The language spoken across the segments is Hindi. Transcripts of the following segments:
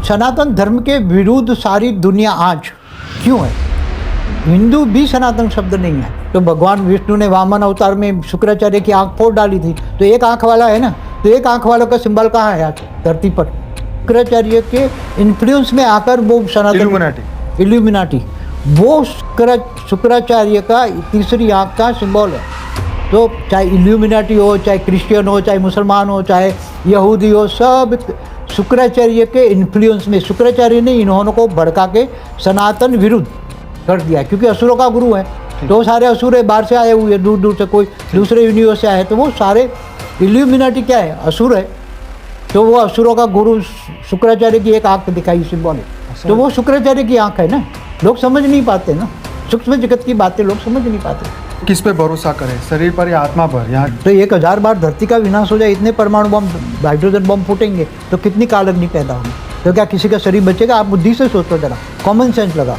सनातन धर्म के विरुद्ध सारी दुनिया आज क्यों है? हिंदू भी सनातन शब्द नहीं है। तो भगवान विष्णु ने वामन अवतार में शुक्राचार्य की आंख फोड़ डाली थी, तो एक आंख वाला है ना, तो एक आंख वालों का सिंबल कहाँ है आज धरती पर? शुक्राचार्य के इन्फ्लुएंस में आकर वो सनातन इल्यूमिनाटी वो शुक्राचार्य का तीसरी आंख का सिंबल है। तो चाहे इल्यूमिनाटी हो, चाहे क्रिश्चियन हो, चाहे मुसलमान हो, चाहे यहूदी हो, सब शुक्राचार्य के इन्फ्लुएंस में शुक्राचार्य ने इन्होंने को भड़का के सनातन विरुद्ध कर दिया, क्योंकि असुरों का गुरु है। तो सारे असुर बाहर से आए हुए, दूर दूर से, कोई दूसरे यूनिवर्स से आए, तो वो सारे इल्यूमिनाटी क्या है? असुर है। तो वो असुरों का गुरु शुक्राचार्य की एक आंख दिखाई सिंबल है, तो वो शुक्राचार्य की आंख है ना। लोग समझ नहीं पाते ना, सूक्ष्म जगत की बातें लोग समझ नहीं पाते। किस पे भरोसा करें, शरीर पर या आत्मा पर? यहाँ तो 1000 बार धरती का विनाश हो जाए, इतने परमाणु बम, हाइड्रोजन बम फूटेंगे, तो कितनी कालअग्नि पैदा होगी? तो क्या किसी का शरीर बचेगा? आप बुद्धि से सोचो जरा, कॉमन सेंस लगा,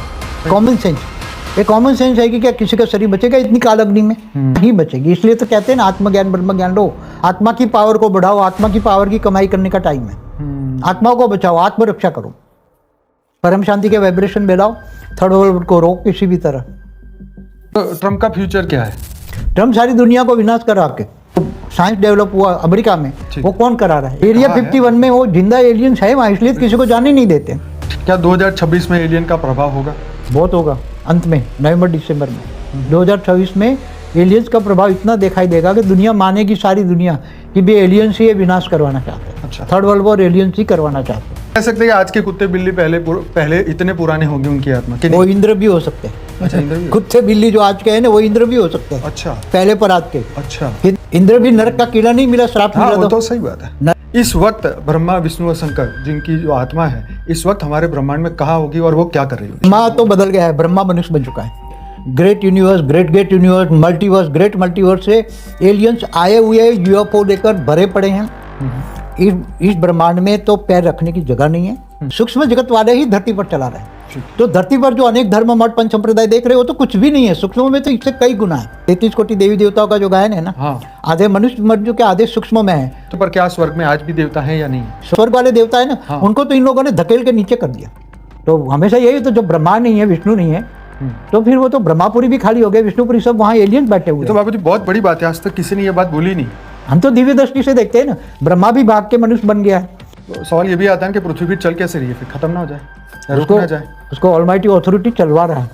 कॉमन सेंस, ये कॉमन सेंस है कि क्या किसी का शरीर बचेगा इतनी कालअग्नि में? नहीं बचेगी। इसलिए तो कहते हैं ना, आत्मज्ञान ब्रह्म ज्ञान लो, आत्मा की पावर को बढ़ाओ, आत्मा की पावर की कमाई करने का टाइम है। आत्मा को बचाओ, आत्मरक्षा करो, परम शांति के वाइब्रेशन मिलाओ, थर्ड वर्ल्ड को रोक किसी भी तरह। तो ट्रम्प का फ्यूचर क्या है? ट्रम्प सारी दुनिया को विनाश करा के, साइंस डेवलप हुआ अमेरिका में, वो कौन करा रहा है? एरिया 51 में वो जिंदा एलियंस है वहाँ, इसलिए किसी को जाने नहीं देते। क्या 2026 में एलियन का प्रभाव होगा? बहुत होगा, अंत में नवंबर दिसंबर में 2026 में एलियंस का प्रभाव इतना दिखाई देगा कि दुनिया मानेगी, सारी दुनिया, कि भी एलियंस ही ये विनाश करवाना चाहते हैं। अच्छा। थर्ड वर्ल्ड वॉर एलियंस ही करवाना चाहते हैं। कह सकते हैं आज के कुत्ते बिल्ली पहले इतने पुराने होंगे उनकी आत्मा कि वो इंद्र भी हो सकते हैं। अच्छा, इंद्र भी? कुत्ते बिल्ली जो आज के हैं ना, वो इंद्र भी हो सकते हैं। अच्छा, पहले पर आज के। अच्छा, इंद्र भी नरक का कीड़ा नहीं मिला, श्राप हाँ, मिला। वो तो सही बात है। इस वक्त ब्रह्मा विष्णु और शंकर जिनकी जो आत्मा है इस वक्त हमारे ब्रह्मांड में कहाँ होगी और वो क्या कर रही होगी? ब्रह्मा तो बदल गया है, ब्रह्मा मनुष्य बन चुका है। Great universe, great universe, multiverse, great multiverse से एलियंस आए हुए यूएफओ लेकर भरे पड़े हैं। इस ब्रह्मांड में तो पैर रखने की जगह नहीं है। सूक्ष्म जगत वाले ही धरती पर चला रहे हैं। तो धरती पर जो अनेक धर्म मठ पंच संप्रदाय देख रहे हो तो कुछ भी नहीं है, सूक्ष्म में तो इससे कई गुना है। 33 कोटि देवी देवताओं का जो गायन है ना, हाँ। आधे मनुष्य मठ जो के आधे सूक्ष्म में है। तो पर क्या स्वर्ग में आज भी देवता हैं या नहीं? स्वर्ग वाले देवता है ना, हाँ। उनको तो इन लोगों ने धकेल के नीचे कर दिया। तो हमेशा यही, तो जब ब्रह्मा नहीं है, विष्णु नहीं है, तो फिर वो तो ब्रह्मापुरी भी खाली हो गए, विष्णुपुरी सब वहाँ एलियंस बैठे हुए। तो बाबू जी बहुत बड़ी बात है, आज तक किसी ने ये बात बोली नहीं। हम तो दिव्य दृष्टि से देखते हैं ना, ब्रह्मा भी भाग के मनुष्य बन गया है। तो सवाल ये भी आता है कि पृथ्वी पर चल कैसे रही है, फिर खत्म ना हो जाए, रुक ना जाए? उसको ऑलमाइटी अथॉरिटी चलवा रहा है।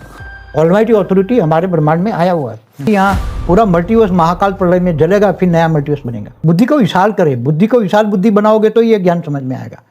ऑलमाइटी अथॉरिटी हमारे ब्रह्मांड में आया हुआ है। यहाँ पूरा मल्टीवर्स महाकाल प्रलय में जलेगा, फिर नया मल्टीवर्स बनेगा। बुद्धि को विशाल करे, बुद्धि को विशाल बुद्धि बनाओगे तो ये ज्ञान समझ में आएगा।